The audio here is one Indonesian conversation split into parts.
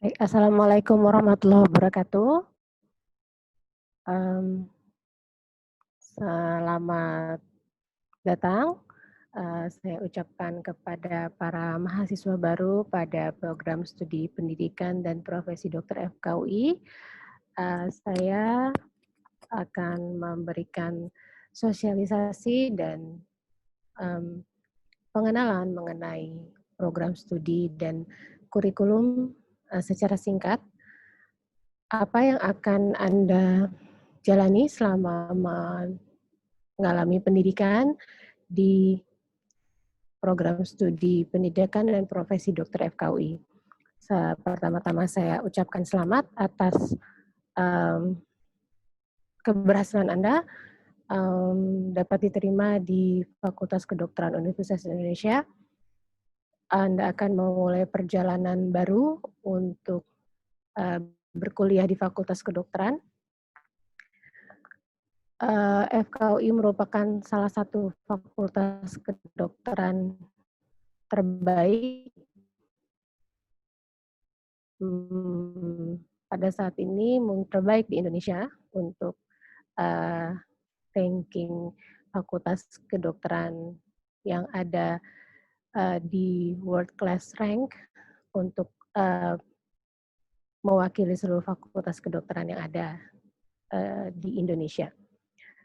Baik, assalamualaikum warahmatullahi wabarakatuh. Mmm, Selamat datang, saya ucapkan kepada para mahasiswa baru pada program studi pendidikan dan profesi dokter FKUI. Saya akan memberikan sosialisasi dan, mmm, pengenalan mengenai program studi dan kurikulum, secara singkat. Apa yang akan Anda jalani selama mengalami pendidikan di program studi pendidikan dan profesi dokter FKUI. Pertama-tama saya ucapkan selamat atas um, keberhasilan Anda dapat diterima di Fakultas Kedokteran Universitas Indonesia. Anda akan memulai perjalanan baru untuk berkuliah di Fakultas Kedokteran. FKUI merupakan salah satu fakultas kedokteran terbaik pada saat ini terbaik di Indonesia untuk ranking fakultas kedokteran yang ada di World Class Rank untuk mewakili seluruh fakultas kedokteran yang ada di Indonesia.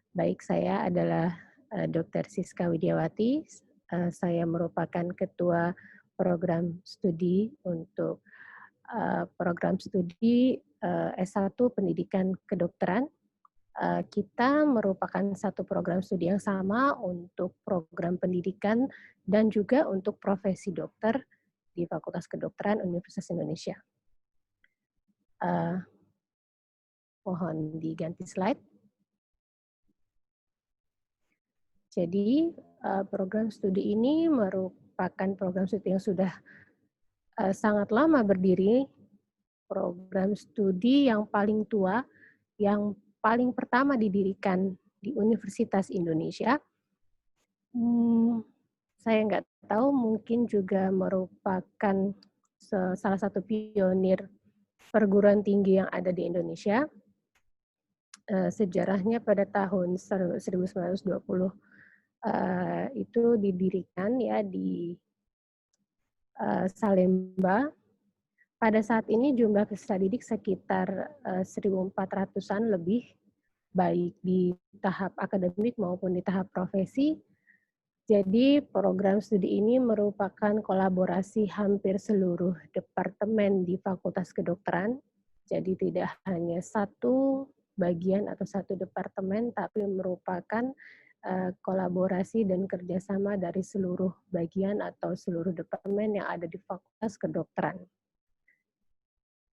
Baik, saya adalah Dr. Siska Widiawati. Saya merupakan ketua program studi untuk program studi S1 Pendidikan Kedokteran. Kita merupakan satu program studi yang sama untuk program pendidikan dan juga untuk profesi dokter di Fakultas Kedokteran Universitas Indonesia. Mohon diganti slide. Jadi program studi ini merupakan program studi yang sudah sangat lama berdiri, program studi yang paling tua, yang paling pertama didirikan di Universitas Indonesia. Saya nggak tahu, mungkin juga merupakan salah satu pionir perguruan tinggi yang ada di Indonesia. Sejarahnya pada tahun 1920 itu didirikan ya di Salemba. Pada saat ini jumlah peserta didik sekitar 1.400-an lebih, baik di tahap akademik maupun di tahap profesi. Jadi program studi ini merupakan kolaborasi hampir seluruh departemen di Fakultas Kedokteran. Jadi tidak hanya satu bagian atau satu departemen, tapi merupakan kolaborasi dan kerjasama dari seluruh bagian atau seluruh departemen yang ada di Fakultas Kedokteran.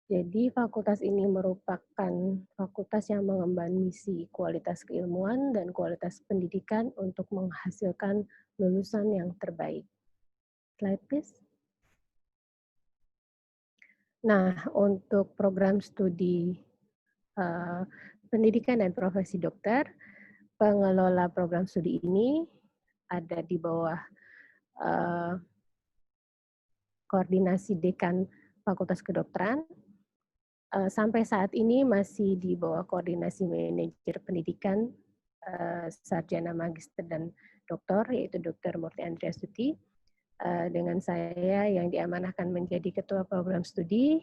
Jadi fakultas ini merupakan fakultas yang mengemban misi kualitas keilmuan dan kualitas pendidikan untuk menghasilkan lulusan yang terbaik. Slide please. Nah, untuk program studi pendidikan dan profesi dokter, pengelola program studi ini ada di bawah koordinasi dekan Fakultas Kedokteran. Sampai saat ini masih di bawah koordinasi manajer pendidikan, sarjana magister dan doktor, yaitu Dr. Murti Andriastuti. Dengan saya yang diamanahkan menjadi ketua program studi,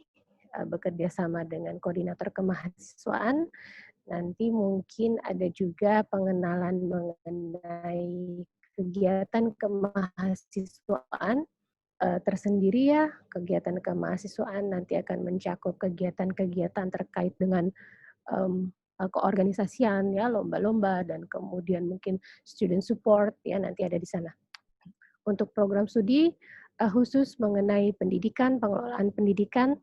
bekerja sama dengan koordinator kemahasiswaan. Nanti mungkin ada juga pengenalan mengenai kegiatan kemahasiswaan tersendiri ya. Kegiatan kemahasiswaan nanti akan mencakup kegiatan-kegiatan terkait dengan keorganisasian ya, lomba-lomba, dan kemudian mungkin student support ya, nanti ada di sana. Untuk program studi khusus mengenai pendidikan, pengelolaan pendidikan,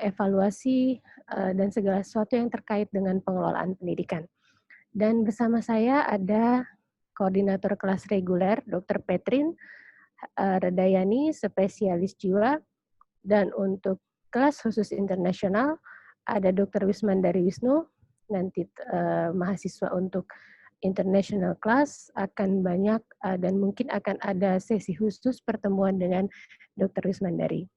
evaluasi, dan segala sesuatu yang terkait dengan pengelolaan pendidikan. Dan bersama saya ada koordinator kelas reguler, Dr. Petrin Redayani, spesialis jiwa, dan untuk kelas khusus internasional ada Dr. Wismandari Wisnu, nanti mahasiswa untuk international class akan banyak dan mungkin akan ada sesi khusus pertemuan dengan Dr. Wismandari.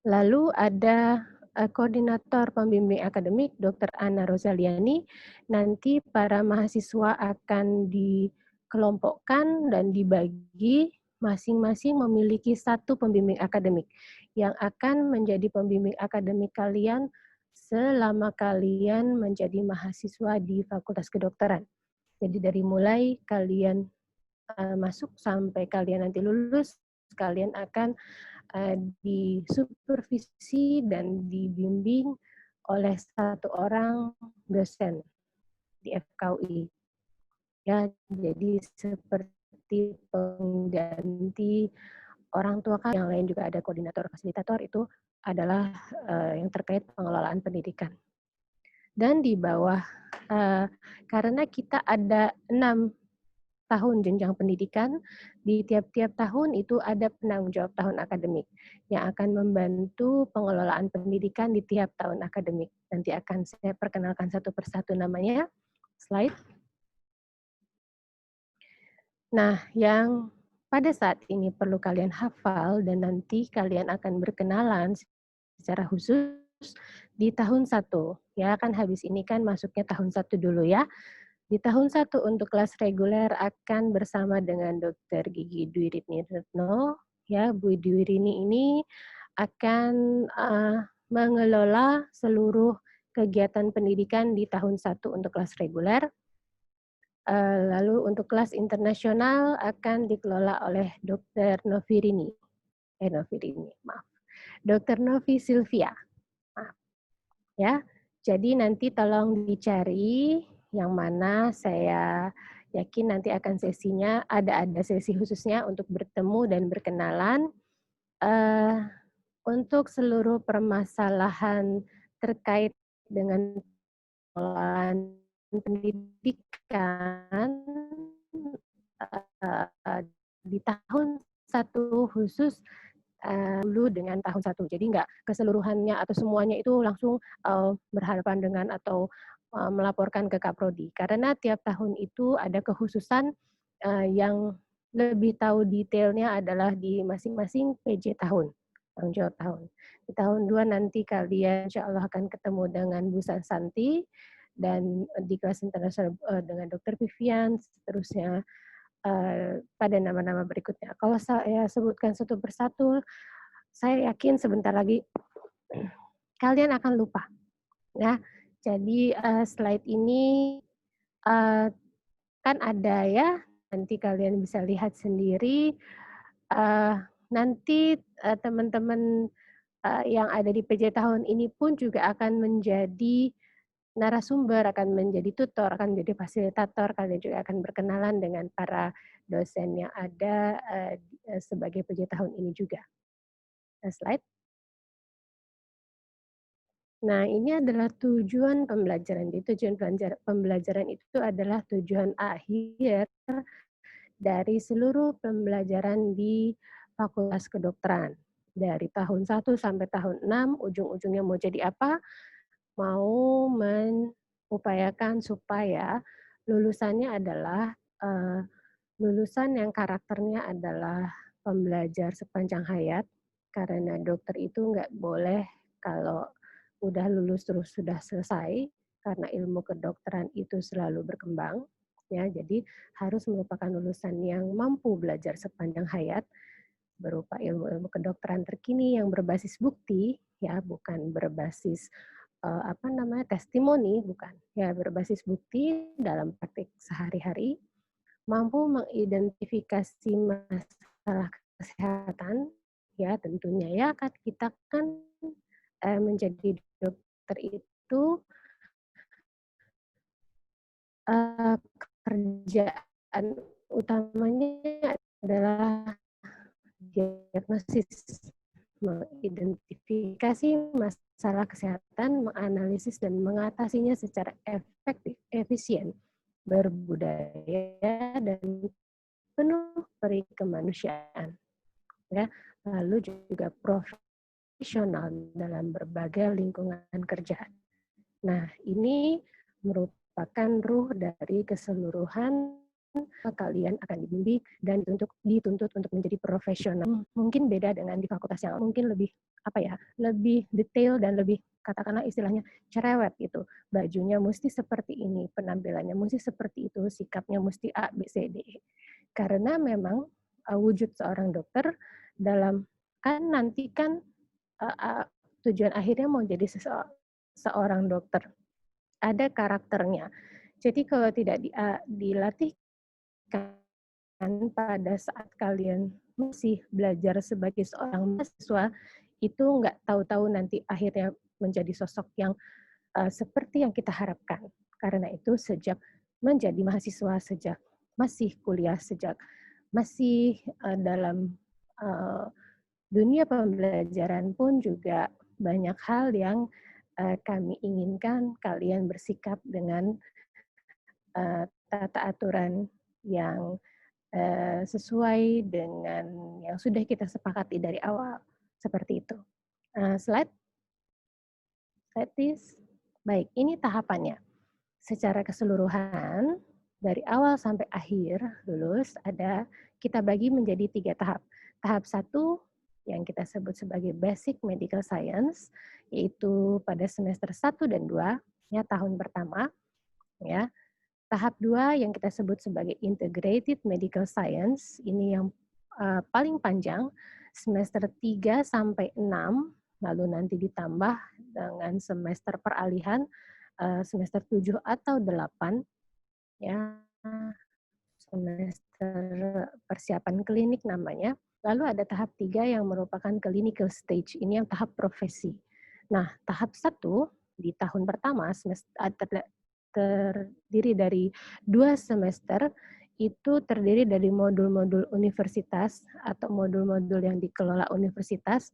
Lalu ada koordinator pembimbing akademik Dr. Ana Rozaliani. Nanti para mahasiswa akan dikelompokkan dan dibagi masing-masing memiliki satu pembimbing akademik yang akan menjadi pembimbing akademik kalian selama kalian menjadi mahasiswa di Fakultas Kedokteran. Jadi dari mulai kalian masuk sampai kalian nanti lulus, kalian akan disupervisi dan dibimbing oleh satu orang dosen di FKUI. Ya, jadi seperti pengganti orang tua kan, yang lain juga ada koordinator fasilitator, itu adalah yang terkait pengelolaan pendidikan. Dan di bawah, karena kita ada 6 tahun jenjang pendidikan, di tiap-tiap tahun itu ada penanggung jawab tahun akademik yang akan membantu pengelolaan pendidikan di tiap tahun akademik. Nanti akan saya perkenalkan satu persatu namanya. Slide. Nah, yang pada saat ini perlu kalian hafal dan nanti kalian akan berkenalan secara khusus di tahun 1. Ya, kan habis ini kan masuknya tahun 1 dulu ya. Di tahun 1 untuk kelas reguler akan bersama dengan Dr. Gigi Dwi Ritni Retno. Ya, Bu Dwi Rini ini akan mengelola seluruh kegiatan pendidikan di tahun 1 untuk kelas reguler. Lalu untuk kelas internasional akan dikelola oleh Dr. Novi maaf. Dr. Novi Silvia. Maaf. Ya. Jadi nanti tolong dicari yang mana saya yakin nanti akan sesinya ada sesi khususnya untuk bertemu dan berkenalan. Untuk seluruh permasalahan terkait dengan pengelolaan pendidikan di tahun 1 khusus dulu dengan tahun 1. Jadi nggak keseluruhannya atau semuanya itu langsung berhadapan dengan atau melaporkan ke Kaprodi. Karena tiap tahun itu ada kekhususan yang lebih tahu detailnya adalah di masing-masing PJ tahun, tanggung jawab tahun. Di tahun 2 nanti kalian insya Allah akan ketemu dengan Bu Santi dan di kelas internasional dengan Dr. Vivian, seterusnya pada nama-nama berikutnya. Kalau saya sebutkan satu persatu, saya yakin sebentar lagi kalian akan lupa. Ya, jadi slide ini kan ada ya, nanti kalian bisa lihat sendiri. Nanti teman-teman yang ada di PJ tahun ini pun juga akan menjadi narasumber, akan menjadi tutor, akan menjadi fasilitator, kalian juga akan berkenalan dengan para dosen yang ada sebagai PJ tahun ini juga. Slide. Nah, ini adalah tujuan pembelajaran. Jadi tujuan pembelajaran itu adalah tujuan akhir dari seluruh pembelajaran di Fakultas Kedokteran. Dari tahun 1 sampai tahun 6, ujung-ujungnya mau jadi apa? Mau mengupayakan supaya lulusannya adalah lulusan yang karakternya adalah pembelajar sepanjang hayat, karena dokter itu nggak boleh kalau udah lulus terus sudah selesai, karena ilmu kedokteran itu selalu berkembang. Ya, jadi harus merupakan lulusan yang mampu belajar sepanjang hayat berupa ilmu-ilmu kedokteran terkini yang berbasis bukti, ya bukan berbasis testimoni, bukan, ya berbasis bukti dalam praktik sehari-hari, mampu mengidentifikasi masalah kesehatan, ya tentunya ya kan kita kan menjadi dokter itu kerjaan utamanya adalah diagnosis, mengidentifikasi masalah kesehatan, menganalisis dan mengatasinya secara efektif, efisien, berbudaya dan penuh peri kemanusiaan. Ya, lalu juga profesional dalam berbagai lingkungan kerja. Nah, ini merupakan ruh dari keseluruhan kalian akan dibimbing dan dituntut untuk menjadi profesional. Mungkin beda dengan di fakultas yang mungkin lebih lebih detail dan lebih katakanlah istilahnya cerewet gitu. Bajunya mesti seperti ini, penampilannya mesti seperti itu, sikapnya mesti A, B, C, D, E. Karena memang wujud seorang dokter dalam nanti kan tujuan akhirnya mau jadi seorang dokter. Ada karakternya. Jadi kalau tidak dilatih pada saat kalian masih belajar sebagai seorang mahasiswa, itu nggak tahu-tahu nanti akhirnya menjadi sosok yang seperti yang kita harapkan. Karena itu sejak menjadi mahasiswa, sejak masih kuliah, sejak masih dalam dunia pembelajaran pun juga banyak hal yang kami inginkan kalian bersikap dengan tata aturan yang sesuai dengan yang sudah kita sepakati dari awal. Seperti itu. Slide please. Baik, ini tahapannya. Secara keseluruhan, dari awal sampai akhir lulus, kita bagi menjadi 3 tahap. Tahap 1 yang kita sebut sebagai Basic Medical Science, yaitu pada semester 1 dan 2, ya, tahun pertama. Ya. Tahap 2 yang kita sebut sebagai Integrated Medical Science, ini yang paling panjang, semester 3 sampai 6, lalu nanti ditambah dengan semester peralihan, semester 7 atau 8, ya, semester persiapan klinik namanya. Lalu ada tahap 3 yang merupakan clinical stage, ini yang tahap profesi. Nah, tahap 1 di tahun pertama terdiri dari 2 semester, itu terdiri dari modul-modul universitas atau modul-modul yang dikelola universitas.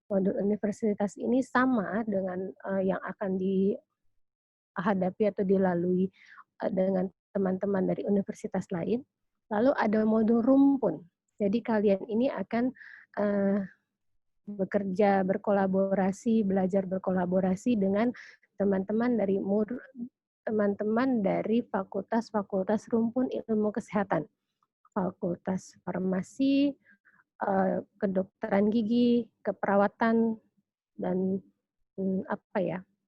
Modul universitas ini sama dengan yang akan dihadapi atau dilalui dengan teman-teman dari universitas lain. Lalu ada modul rumpun. Jadi kalian ini akan bekerja, berkolaborasi, belajar berkolaborasi dengan teman-teman dari fakultas-fakultas rumpun ilmu kesehatan, fakultas farmasi, kedokteran gigi, keperawatan, dan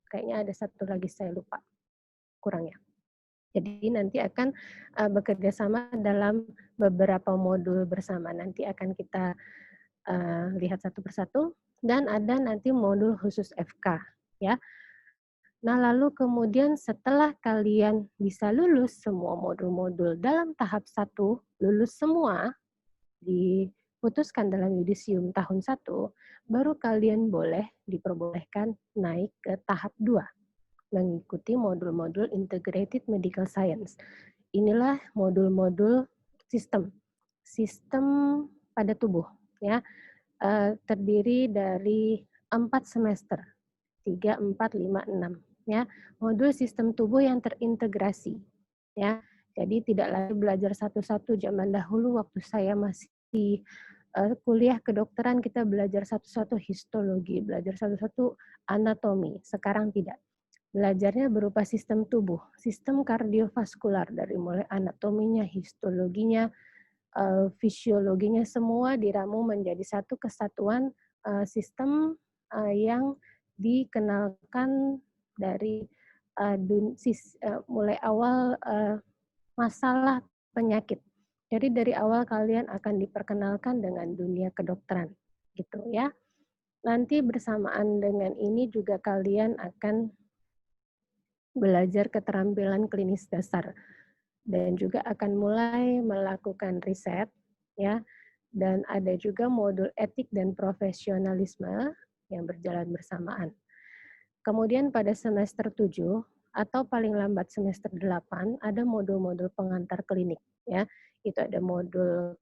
kayaknya ada satu lagi saya lupa kurangnya. Jadi nanti akan bekerja sama dalam beberapa modul bersama. Nanti akan kita lihat satu persatu, dan ada nanti modul khusus FK, ya. Nah, lalu kemudian setelah kalian bisa lulus semua modul-modul dalam tahap 1, lulus semua, diputuskan dalam yudisium tahun 1, baru kalian diperbolehkan naik ke tahap 2, mengikuti modul-modul Integrated Medical Science. Inilah modul-modul sistem pada tubuh, ya, terdiri dari 4 semester, 3, 4, 5, 6. Ya, modul sistem tubuh yang terintegrasi. Ya, jadi tidak lagi belajar satu-satu. Zaman dahulu waktu saya masih kuliah kedokteran, kita belajar satu-satu histologi, belajar satu-satu anatomi. Sekarang tidak. Belajarnya berupa sistem tubuh, sistem kardiovaskular, dari mulai anatominya, histologinya, fisiologinya, semua diramu menjadi satu kesatuan sistem yang dikenalkan dari mulai awal masalah penyakit. Jadi dari awal kalian akan diperkenalkan dengan dunia kedokteran, gitu ya. Nanti bersamaan dengan ini juga kalian akan belajar keterampilan klinis dasar dan juga akan mulai melakukan riset, ya. Dan ada juga modul etik dan profesionalisme yang berjalan bersamaan. Kemudian pada semester 7 atau paling lambat semester 8 ada modul-modul pengantar klinik, ya. Itu ada modul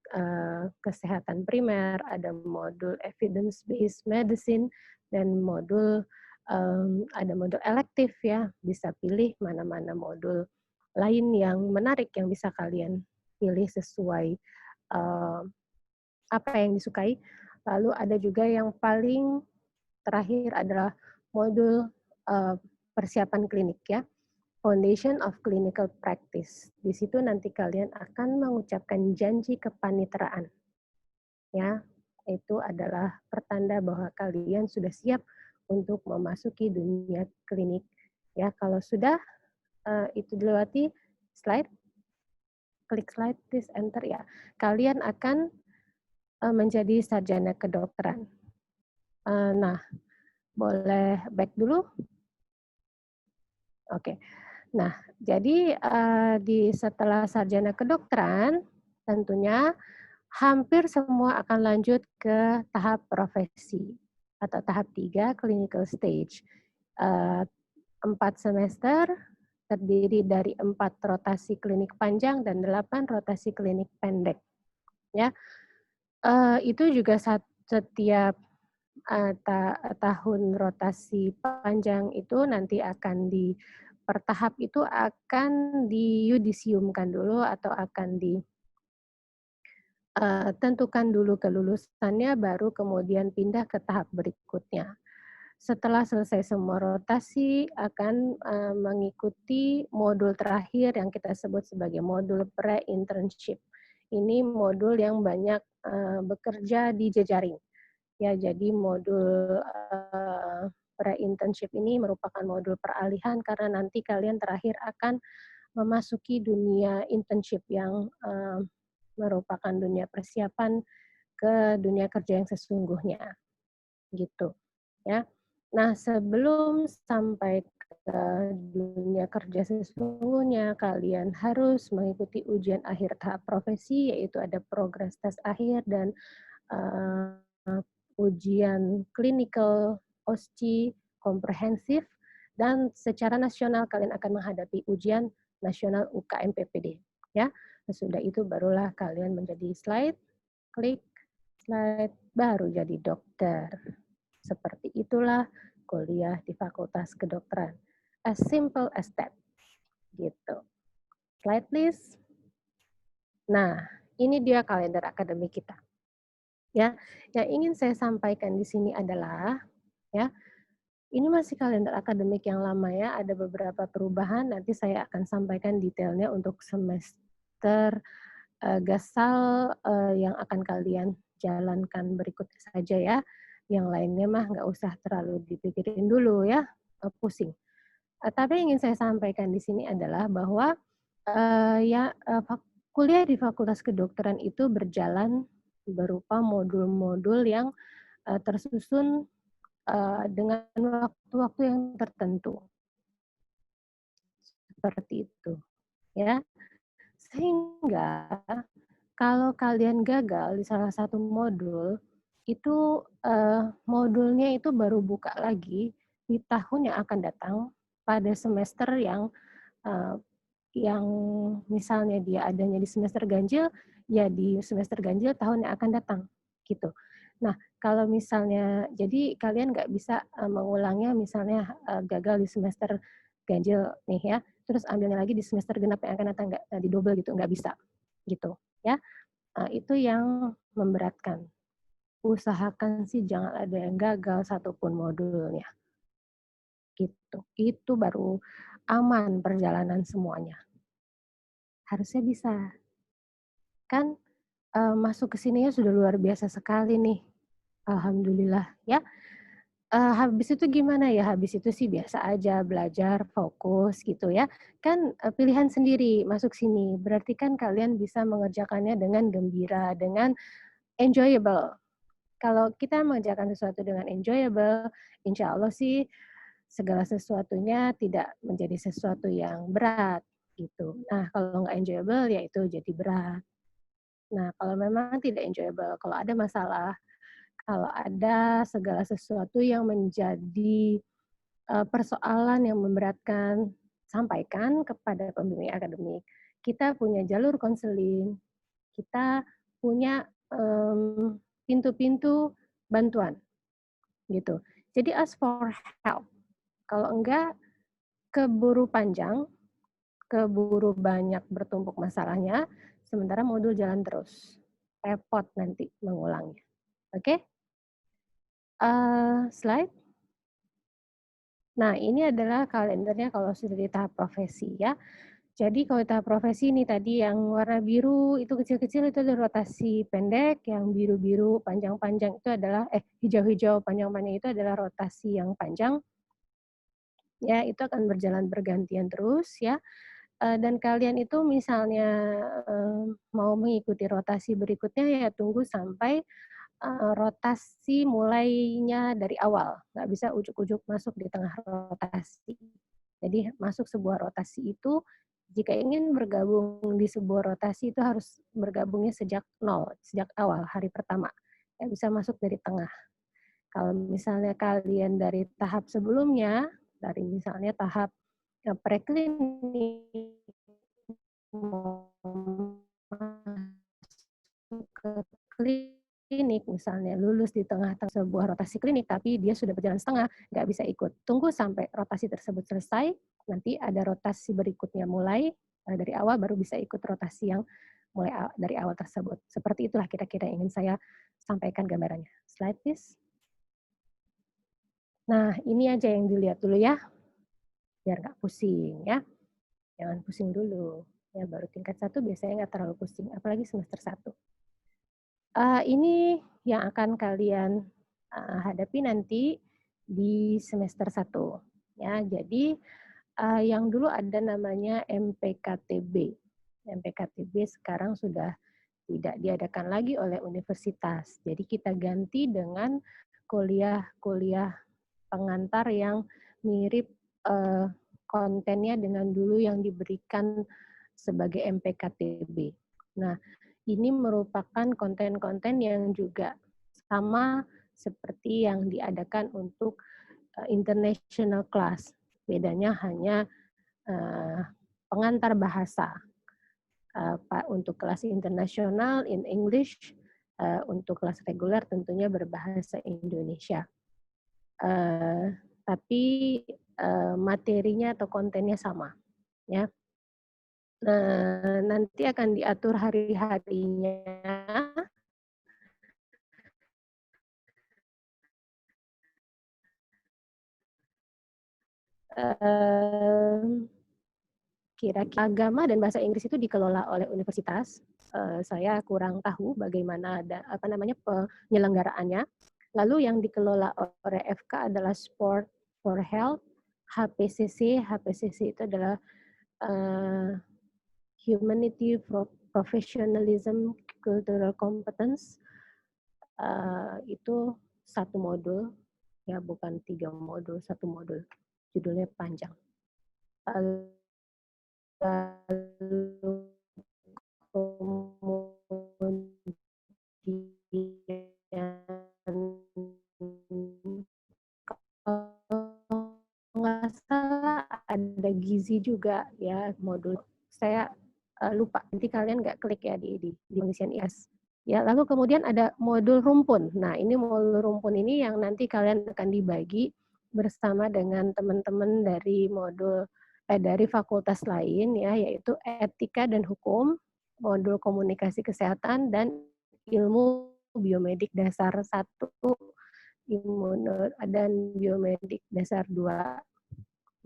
kesehatan primer, ada modul evidence based medicine, dan ada modul elektif, ya. Bisa pilih mana-mana modul lain yang menarik yang bisa kalian pilih sesuai apa yang disukai. Lalu ada juga yang paling terakhir adalah modul persiapan klinik, ya. Foundation of Clinical Practice. Di situ nanti kalian akan mengucapkan janji kepaniteraan. Ya, itu adalah pertanda bahwa kalian sudah siap untuk memasuki dunia klinik. Ya, kalau sudah itu dilewati, slide, klik slide, please enter ya. Kalian akan menjadi sarjana kedokteran. Nah, boleh back dulu? Oke. Nah, jadi setelah sarjana kedokteran, tentunya hampir semua akan lanjut ke tahap profesi atau tahap 3, clinical stage. 4 semester terdiri dari 4 rotasi klinik panjang dan 8 rotasi klinik pendek. Ya, itu juga setiap tahun rotasi panjang itu nanti akan per tahap itu akan diyudisiumkan dulu atau akan tentukan dulu kelulusannya, baru kemudian pindah ke tahap berikutnya. Setelah selesai semua rotasi, akan mengikuti modul terakhir yang kita sebut sebagai modul pre-internship. Ini modul yang banyak bekerja di jejaring. Ya, jadi modul pre-internship ini merupakan modul peralihan karena nanti kalian terakhir akan memasuki dunia internship yang merupakan dunia persiapan ke dunia kerja yang sesungguhnya, gitu. Ya. Nah, sebelum sampai ke dunia kerja sesungguhnya, kalian harus mengikuti ujian akhir tahap profesi, yaitu ada progress test akhir dan ujian clinical OSCE komprehensif, dan secara nasional kalian akan menghadapi ujian nasional UKM PPD. Ya, sesudah itu barulah kalian menjadi slide, klik slide, baru jadi dokter. Seperti itulah kuliah di Fakultas Kedokteran. As simple as that. Gitu. Slide please. Nah, ini dia kalender akademik kita. Ya, yang ingin saya sampaikan di sini adalah ya, ini masih kalender akademik yang lama ya, ada beberapa perubahan, nanti saya akan sampaikan detailnya untuk semester gasal yang akan kalian jalankan berikutnya saja ya. Yang lainnya mah nggak usah terlalu dipikirin dulu ya, pusing. Tapi yang ingin saya sampaikan di sini adalah bahwa kuliah di Fakultas Kedokteran itu berjalan berupa modul-modul yang tersusun dengan waktu-waktu yang tertentu. Seperti itu. Ya. Sehingga kalau kalian gagal di salah satu modul, itu modulnya itu baru buka lagi di tahun yang akan datang pada semester yang misalnya dia adanya di semester ganjil, ya di semester ganjil tahun yang akan datang, gitu. Nah, kalau misalnya, jadi kalian nggak bisa mengulangnya misalnya gagal di semester ganjil nih ya, terus ambilnya lagi di semester genap yang akan datang, nggak di double gitu, nggak bisa, gitu ya. Itu yang memberatkan. Usahakan sih jangan ada yang gagal satupun modulnya, gitu. Itu baru aman perjalanan semuanya. Harusnya bisa. Kan masuk ke sininya sudah luar biasa sekali nih. Alhamdulillah ya. Habis itu gimana ya? Habis itu sih biasa aja, belajar, fokus gitu ya. Kan pilihan sendiri masuk sini. Berarti kan kalian bisa mengerjakannya dengan gembira, dengan enjoyable. Kalau kita mengerjakan sesuatu dengan enjoyable, insya Allah sih segala sesuatunya tidak menjadi sesuatu yang berat gitu. Nah, kalau nggak enjoyable ya itu jadi berat. Nah, kalau memang tidak enjoyable, kalau ada masalah, kalau ada segala sesuatu yang menjadi persoalan yang memberatkan, sampaikan kepada pembimbing akademik. Kita punya jalur konseling, kita punya pintu-pintu bantuan, gitu. Jadi ask for help. Kalau enggak, keburu panjang, keburu banyak bertumpuk masalahnya, sementara modul jalan terus. Repot nanti mengulangnya. Oke? Slide. Nah, ini adalah kalendernya kalau sudah di tahap profesi ya. Jadi kalau tahap profesi ini tadi yang warna biru itu kecil-kecil itu adalah rotasi pendek, yang biru-biru panjang-panjang itu adalah hijau-hijau panjang-panjang itu adalah rotasi yang panjang. Ya, itu akan berjalan bergantian terus ya. Dan kalian itu misalnya, mau mengikuti rotasi berikutnya ya tunggu sampai rotasi mulainya dari awal, nggak bisa ujuk-ujuk masuk di tengah rotasi. Jadi masuk sebuah rotasi itu, jika ingin bergabung di sebuah rotasi itu harus bergabungnya sejak nol, sejak awal, hari pertama. Nggak bisa masuk dari tengah. Kalau misalnya kalian dari tahap sebelumnya, dari misalnya tahap preklinik, ke klinik misalnya, lulus di tengah-tengah sebuah rotasi klinik, tapi dia sudah berjalan setengah, nggak bisa ikut. Tunggu sampai rotasi tersebut selesai, nanti ada rotasi berikutnya mulai, dari awal baru bisa ikut rotasi yang mulai dari awal tersebut. Seperti itulah kira-kira yang ingin saya sampaikan gambarannya. Slide please. Nah, ini aja yang dilihat dulu ya, biar nggak pusing ya. Jangan pusing dulu. Ya, baru tingkat 1 biasanya nggak terlalu pusing, apalagi semester 1. Ini yang akan kalian hadapi nanti di semester 1 ya. Jadi yang dulu ada namanya MPKTB. MPKTB sekarang sudah tidak diadakan lagi oleh universitas. Jadi kita ganti dengan kuliah-kuliah pengantar yang mirip kontennya dengan dulu yang diberikan sebagai MPKTB. Nah, ini merupakan konten-konten yang juga sama seperti yang diadakan untuk international class. Bedanya hanya pengantar bahasa. Untuk kelas internasional in English, untuk kelas reguler tentunya berbahasa Indonesia. Tapi materinya atau kontennya sama, ya. Nanti akan diatur hari-harinya. Kira-kira agama dan bahasa Inggris itu dikelola oleh universitas. Saya kurang tahu bagaimana penyelenggaraannya. Lalu yang dikelola oleh FK adalah Sport for Health, HPCC. HPCC itu adalah Humanity, Professionalism, Cultural Competence. Itu satu modul, ya bukan 3 modul, satu modul. Judulnya panjang. Lalu nggak salah ada gizi juga ya modul. Saya lupa, nanti kalian nggak klik ya di pengisian IAS. Ya, lalu kemudian ada modul rumpun. Nah, ini modul rumpun ini yang nanti kalian akan dibagi bersama dengan teman-teman dari dari fakultas lain ya, yaitu etika dan hukum, modul komunikasi kesehatan dan ilmu biomedik dasar 1, dan biomedik dasar 2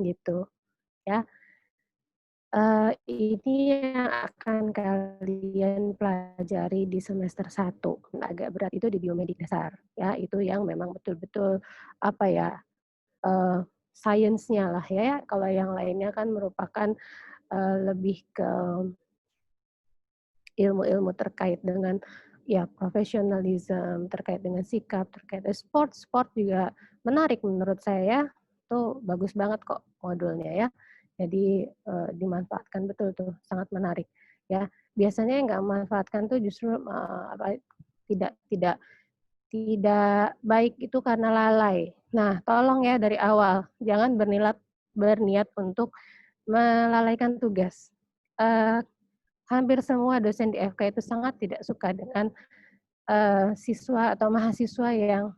gitu ya. Ini yang akan kalian pelajari di semester 1. Agak berat itu di biomedik dasar ya, itu yang memang betul-betul apa ya, sainsnya lah ya. Kalau yang lainnya kan merupakan lebih ke ilmu-ilmu terkait dengan ya profesionalisme, terkait dengan sikap, terkait sport. Sport juga menarik menurut saya, tuh bagus banget kok modulnya ya. Jadi dimanfaatkan betul tuh, sangat menarik ya. Biasanya yang nggak memanfaatkan tuh justru tidak tidak tidak baik itu karena lalai. Nah, tolong ya dari awal, jangan berniat untuk melalaikan tugas. Hampir semua dosen di FK itu sangat tidak suka dengan siswa atau mahasiswa yang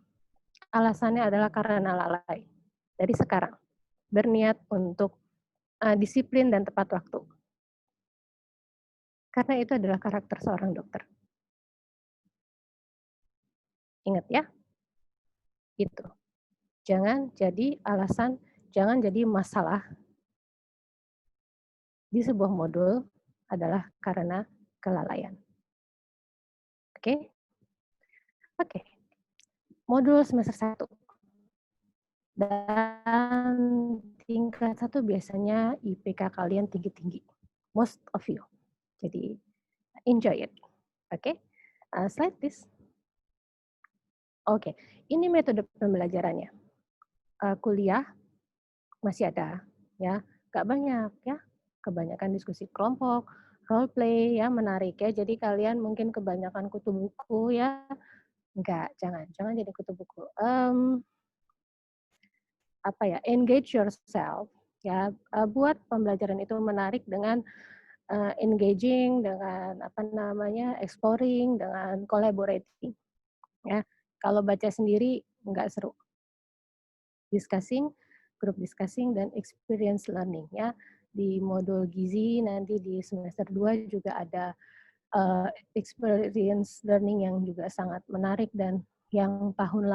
alasannya adalah karena lalai. Dari sekarang, berniat untuk disiplin dan tepat waktu. Karena itu adalah karakter seorang dokter. Ingat ya, itu. Jangan jadi alasan jangan jadi masalah di sebuah modul adalah karena kelalaian. Oke? Oke. Modul semester 1. Dan tingkat 1 biasanya IPK kalian tinggi-tinggi. Most of you. Jadi enjoy it. Oke? Slide please. Oke, ini metode pembelajarannya. Kuliah masih ada, ya, nggak banyak ya. Kebanyakan diskusi kelompok, role play ya, menarik ya. Jadi kalian mungkin kebanyakan kutu buku ya. Enggak, jangan jadi kutu buku. Engage yourself ya, buat pembelajaran itu menarik dengan engaging, dengan exploring, dengan collaborating ya. Kalau baca sendiri nggak seru. Discussing, group discussing, dan experience learning ya. Di modul gizi nanti di semester 2 juga ada experience learning yang juga sangat menarik, dan yang tahun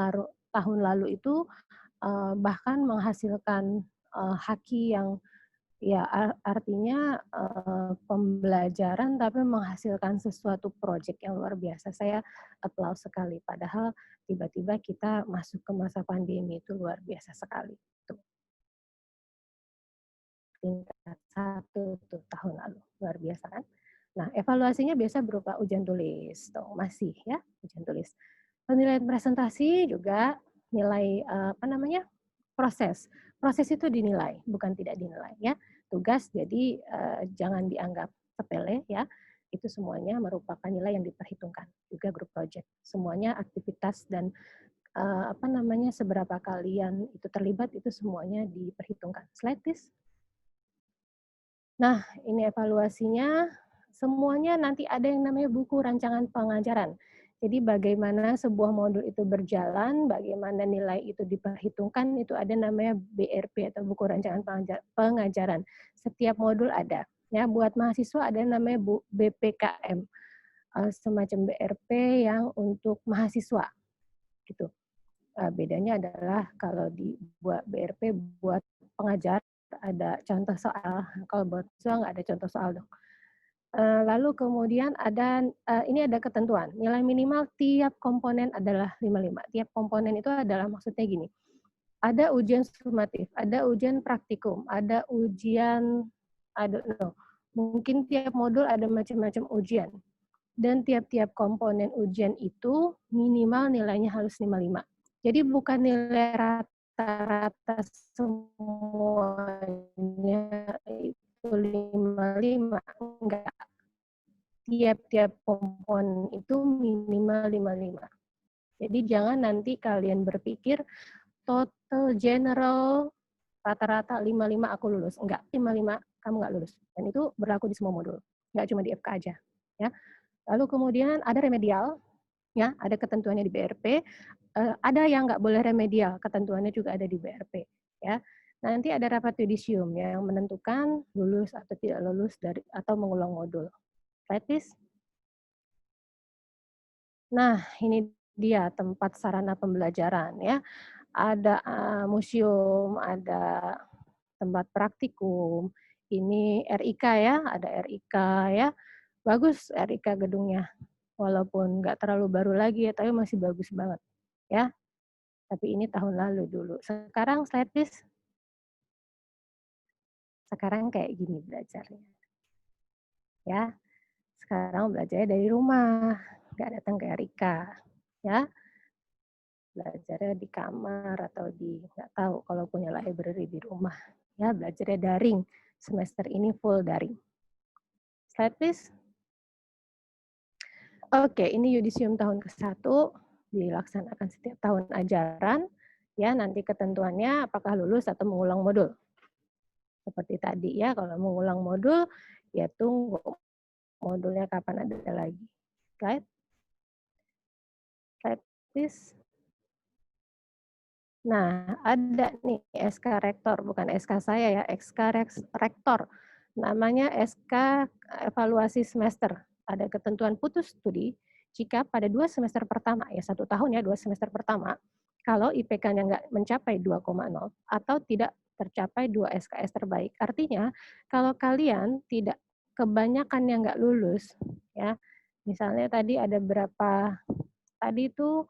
lalu itu bahkan menghasilkan haki yang ya artinya pembelajaran tapi menghasilkan sesuatu project yang luar biasa. Saya applause sekali, padahal tiba-tiba kita masuk ke masa pandemi, itu luar biasa sekali. Tuh. Tingkat 1 tuh tahun lalu, luar biasa kan? Nah, evaluasinya biasa berupa ujian tulis, tuh masih ya, ujian tulis. Penilaian presentasi juga nilai proses. Proses itu dinilai, bukan tidak dinilai ya. Tugas jadi jangan dianggap sepele ya. Itu semuanya merupakan nilai yang diperhitungkan. Juga grup project. Semuanya aktivitas dan seberapa kalian itu terlibat itu semuanya diperhitungkan. Slide please. Nah, ini evaluasinya. Semuanya nanti ada yang namanya buku rancangan pengajaran. Jadi bagaimana sebuah modul itu berjalan, bagaimana nilai itu diperhitungkan, itu ada namanya BRP atau buku rancangan pengajaran. Setiap modul ada. Ya, buat mahasiswa ada namanya BPKM, semacam BRP yang untuk mahasiswa. Gitu. Bedanya adalah kalau dibuat BRP buat pengajar ada contoh soal, kalau buat siswa nggak ada contoh soal dong. Lalu kemudian ini ada ketentuan, nilai minimal tiap komponen adalah 55. Tiap komponen itu adalah maksudnya gini, ada ujian sumatif, ada ujian praktikum, ada ujian, mungkin tiap modul ada macam-macam ujian. Dan tiap-tiap komponen ujian itu minimal nilainya harus 55. Jadi bukan nilai rata-rata semuanya itu 55, enggak. Tiap-tiap komponen itu minimal 55. Jadi jangan nanti kalian berpikir total general rata-rata 55 aku lulus. Enggak, 55 kamu enggak lulus. Dan itu berlaku di semua modul. Enggak cuma di FK aja. Ya. Lalu kemudian ada remedial, ya, ada ketentuannya di BRP. Ada yang nggak boleh remedial, ketentuannya juga ada di BRP. Ya. Nanti ada rapat yudisium yang menentukan lulus atau tidak lulus atau mengulang modul. Right, please? Nah, ini dia tempat sarana pembelajaran ya. Ada museum, ada tempat praktikum. Ini RIK ya, ada RIK ya. Bagus RIK gedungnya. Walaupun nggak terlalu baru lagi ya, tapi masih bagus banget ya. Tapi ini tahun lalu dulu. Sekarang slide please. Sekarang kayak gini belajarnya. Ya. Sekarang belajarnya dari rumah, nggak datang ke RIK. Ya. Belajarnya di kamar atau nggak tahu kalau punya library di rumah. Ya, belajarnya daring. Semester ini full daring. Slide please. Oke, ini yudisium tahun ke-1 dilaksanakan setiap tahun ajaran. Ya, nanti ketentuannya apakah lulus atau mengulang modul. Seperti tadi ya, kalau mengulang modul, ya tunggu modulnya kapan ada lagi. Slide. Slide please. Nah, ada nih SK Rektor, bukan SK saya ya, SK Rektor. Namanya SK Evaluasi Semester. Ada ketentuan putus studi jika pada 2 semester pertama, ya 1 tahun ya, 2 semester pertama, kalau IPK-nya nggak mencapai 2,0 atau tidak tercapai 2 SKS terbaik. Artinya, kalau kalian tidak kebanyakan yang nggak lulus, ya, misalnya tadi ada berapa, tadi itu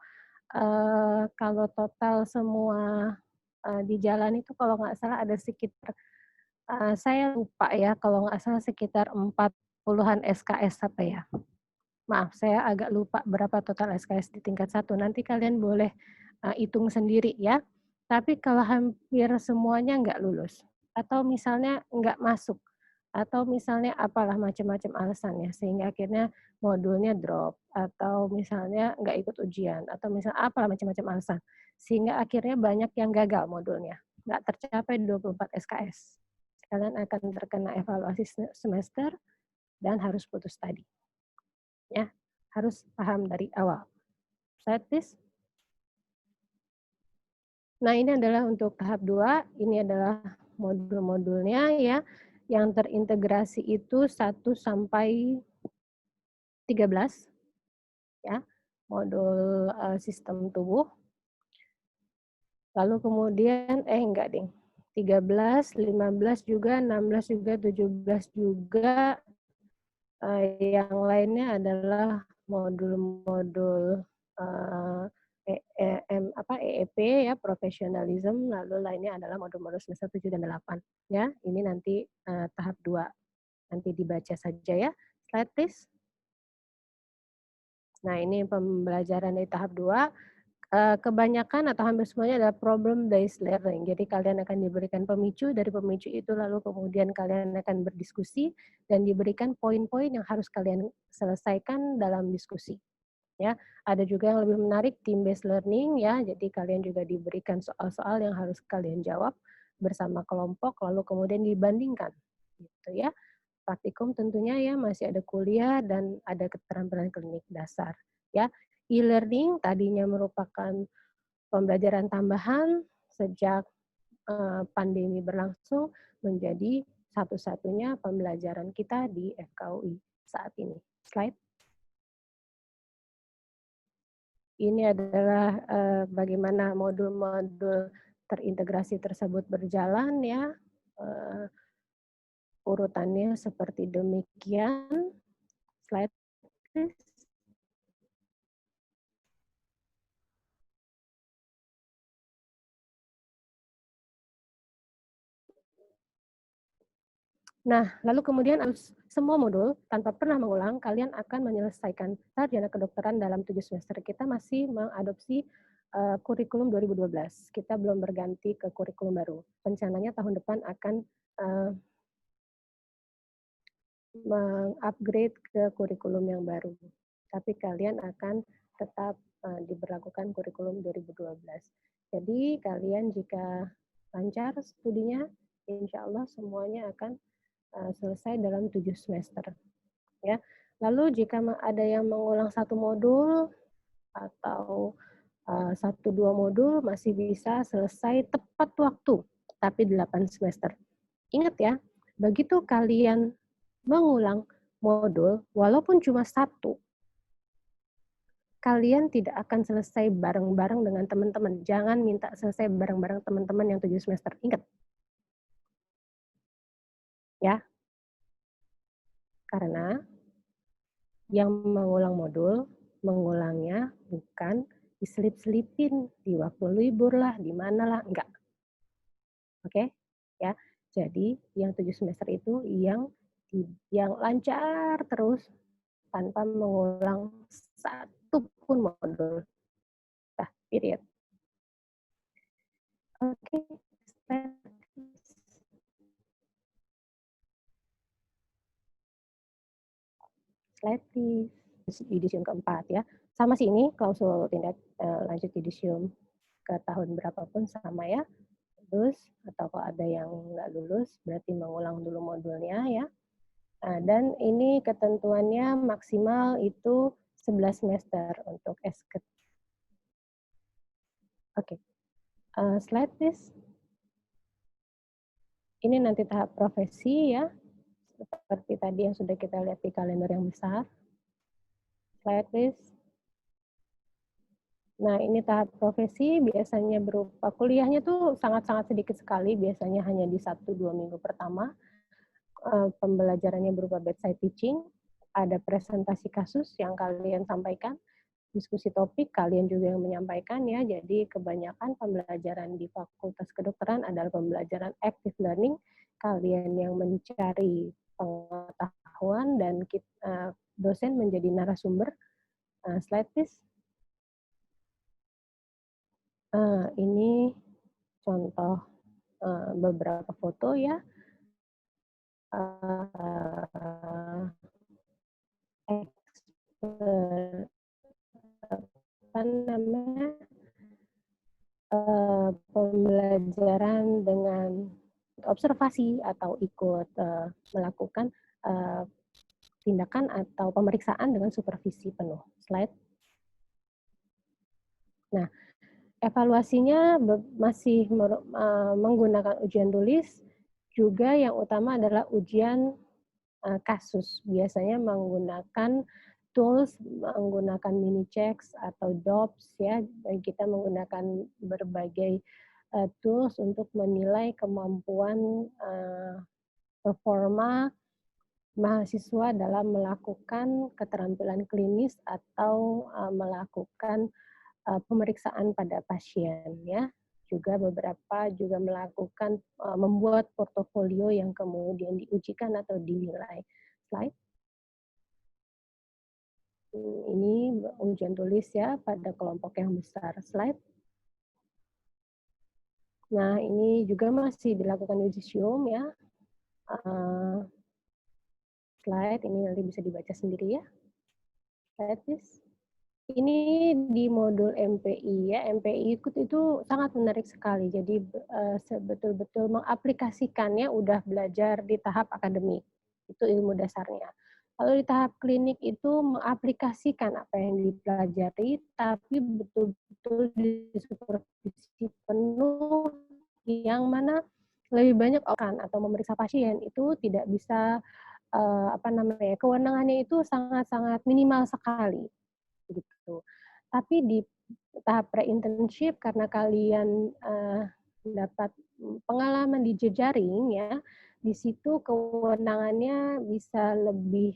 kalau total semua di jalan itu kalau nggak salah ada sekitar, saya lupa ya, kalau nggak salah sekitar 40-an SKS apa ya. Maaf, saya agak lupa berapa total SKS di tingkat 1. Nanti kalian boleh hitung sendiri ya. Tapi kalau hampir semuanya nggak lulus, atau misalnya nggak masuk, atau misalnya apalah macam-macam alasannya, sehingga akhirnya modulnya drop, atau misalnya nggak ikut ujian, atau misalnya apalah macam-macam alasan, sehingga akhirnya banyak yang gagal modulnya, nggak tercapai 24 SKS. Kalian akan terkena evaluasi semester dan harus putus tadi. Ya, harus paham dari awal. Slide please. Nah, ini adalah untuk tahap 2, ini adalah modul-modulnya ya, yang terintegrasi itu 1 sampai 13 ya, modul sistem tubuh. Lalu kemudian enggak ding, 13, 15 juga, 16 juga, 17 juga, yang lainnya adalah modul-modul EEP ya, professionalism, lalu lainnya adalah modul-modul semester 7 dan 8 ya. Ini nanti tahap 2. Nanti dibaca saja ya. Slide please. Nah, ini pembelajaran di tahap 2. Kebanyakan atau hampir semuanya adalah problem based learning. Jadi kalian akan diberikan pemicu, dari pemicu itu lalu kemudian kalian akan berdiskusi dan diberikan poin-poin yang harus kalian selesaikan dalam diskusi. Ya, ada juga yang lebih menarik team based learning ya. Jadi kalian juga diberikan soal-soal yang harus kalian jawab bersama kelompok lalu kemudian dibandingkan gitu ya. Praktikum tentunya ya masih ada kuliah dan ada keterampilan klinik dasar ya. E-learning tadinya merupakan pembelajaran tambahan sejak pandemi berlangsung menjadi satu-satunya pembelajaran kita di FKUI saat ini. Slide. Ini adalah bagaimana modul-modul terintegrasi tersebut berjalan ya. Urutannya seperti demikian. Slide please. Nah, lalu kemudian semua modul tanpa pernah mengulang, kalian akan menyelesaikan sarjana kedokteran dalam 7 semester. Kita masih mengadopsi kurikulum 2012. Kita belum berganti ke kurikulum baru. Rencananya tahun depan akan mengupgrade ke kurikulum yang baru. Tapi kalian akan tetap diberlakukan kurikulum 2012. Jadi kalian jika lancar studinya, insya Allah semuanya akan selesai dalam 7 semester. Ya. Lalu jika ada yang mengulang 1 modul atau 1-2 modul masih bisa selesai tepat waktu, tapi 8 semester. Ingat ya, begitu kalian mengulang modul, walaupun cuma 1, kalian tidak akan selesai bareng-bareng dengan teman-teman. Jangan minta selesai bareng-bareng teman-teman yang 7 semester. Ingat. Ya, karena yang mengulang modul, mengulangnya bukan diselip-selipin di waktu libur lah, di mana lah, enggak. Oke? Ya. Jadi yang 7 semester itu yang lancar terus tanpa mengulang 1 pun modul. Nah, period. Oke. Slide please. Yudisium keempat ya. Sama sih ini klausul tindak lanjut yudisium ke tahun berapapun sama ya. Lulus atau kalau ada yang nggak lulus berarti mengulang dulu modulnya ya. Nah, dan ini ketentuannya maksimal itu 11 semester untuk SKED. Oke. Slide please. Ini nanti tahap profesi ya. Seperti tadi yang sudah kita lihat di kalender yang besar. Slide please. Nah, ini tahap profesi biasanya berupa kuliahnya tuh sangat-sangat sedikit sekali, biasanya hanya di 1-2 minggu pertama. Pembelajarannya berupa bedside teaching, ada presentasi kasus yang kalian sampaikan, diskusi topik kalian juga yang menyampaikan ya. Jadi kebanyakan pembelajaran di Fakultas Kedokteran adalah pembelajaran active learning, kalian yang mencari pengetahuan dan dosen menjadi narasumber. Slide please. Ini contoh beberapa foto ya. Apa namanya, pembelajaran dengan observasi atau ikut melakukan tindakan atau pemeriksaan dengan supervisi penuh. Slide. Nah, evaluasinya masih menggunakan ujian tulis, juga yang utama adalah ujian kasus. Biasanya menggunakan tools, menggunakan mini checks atau DOPS ya. Dan kita menggunakan berbagai tools untuk menilai kemampuan performa mahasiswa dalam melakukan keterampilan klinis atau melakukan pemeriksaan pada pasien ya. Juga beberapa juga melakukan membuat portofolio yang kemudian diujikan atau dinilai. Slide. Ini ujian tulis ya pada kelompok yang besar. Slide. Nah, ini juga masih dilakukan uji Siom ya. Slide, ini nanti bisa dibaca sendiri ya. Slide, please. Ini di modul MPI ya. MPI itu sangat menarik sekali. Jadi betul-betul mengaplikasikannya udah belajar di tahap akademik. Itu ilmu dasarnya. Kalau di tahap klinik itu mengaplikasikan apa yang dipelajari, tapi betul-betul disupervisi penuh, yang mana lebih banyak orang atau memeriksa pasien itu tidak bisa kewenangannya itu sangat-sangat minimal sekali gitu. Tapi di tahap pre-internship karena kalian dapat pengalaman di jejaring ya, di situ kewenangannya bisa lebih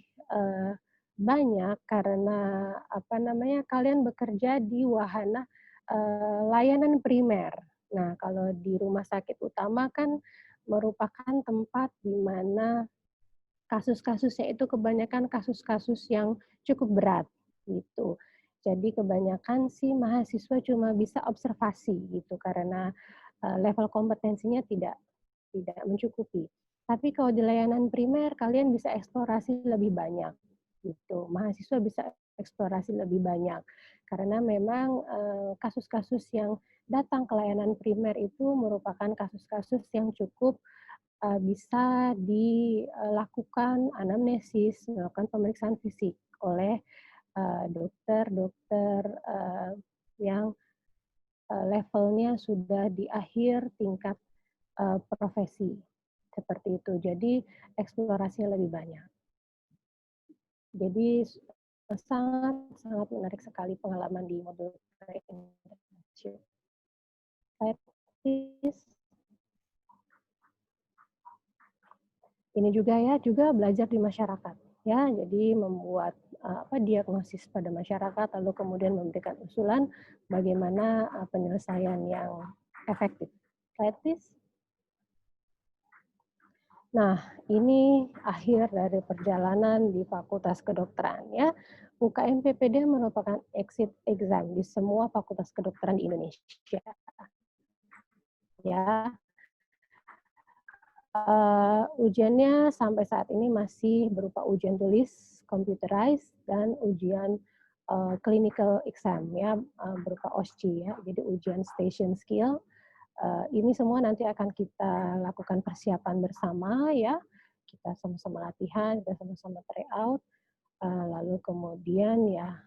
banyak karena kalian bekerja di wahana layanan primer. Nah, kalau di rumah sakit utama kan merupakan tempat di mana kasus-kasusnya itu kebanyakan kasus-kasus yang cukup berat gitu. Jadi kebanyakan sih mahasiswa cuma bisa observasi gitu karena level kompetensinya tidak mencukupi. Tapi kalau di layanan primer kalian bisa eksplorasi lebih banyak gitu. Mahasiswa bisa eksplorasi lebih banyak karena memang kasus-kasus yang datang ke layanan primer itu merupakan kasus-kasus yang cukup bisa dilakukan anamnesis, melakukan pemeriksaan fisik oleh dokter-dokter yang levelnya sudah di akhir tingkat profesi. Seperti itu. Jadi eksplorasinya lebih banyak. Jadi sangat menarik sekali pengalaman di modul internship. Ini juga ya, juga belajar di masyarakat ya. Jadi membuat diagnosis pada masyarakat lalu kemudian memberikan usulan bagaimana penyelesaian yang efektif. Slide please. Nah, ini akhir dari perjalanan di Fakultas Kedokteran ya. UKM PPD merupakan exit exam di semua fakultas kedokteran di Indonesia. Ya, ujiannya sampai saat ini masih berupa ujian tulis, computerized, dan ujian clinical exam ya, berupa OSCE ya, jadi ujian station skill. Ini semua nanti akan kita lakukan persiapan bersama ya, kita sama-sama latihan, kita sama-sama try out, lalu kemudian ya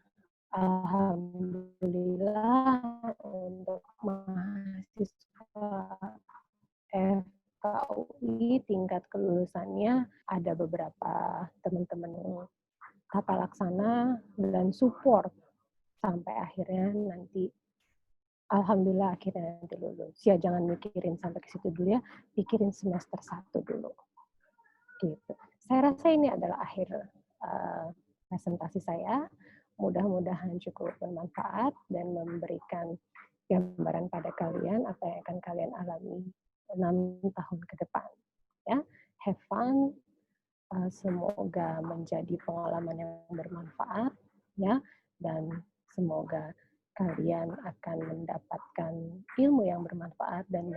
alhamdulillah untuk mahasiswa FKUI tingkat kelulusannya ada beberapa teman-teman tata laksana dan support sampai akhirnya nanti Alhamdulillah akhirnya nanti lulus. Ya jangan mikirin sampai ke situ dulu ya, pikirin semester 1 dulu, gitu. Saya rasa ini adalah akhir, presentasi saya. Mudah-mudahan cukup bermanfaat dan memberikan gambaran pada kalian apa yang akan kalian alami 6 tahun ke depan, ya. Have fun, semoga menjadi pengalaman yang bermanfaat, ya, dan semoga kalian akan mendapatkan ilmu yang bermanfaat dan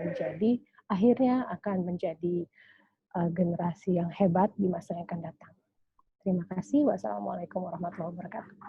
akhirnya akan menjadi generasi yang hebat di masa yang akan datang. Terima kasih. Wassalamualaikum warahmatullahi wabarakatuh.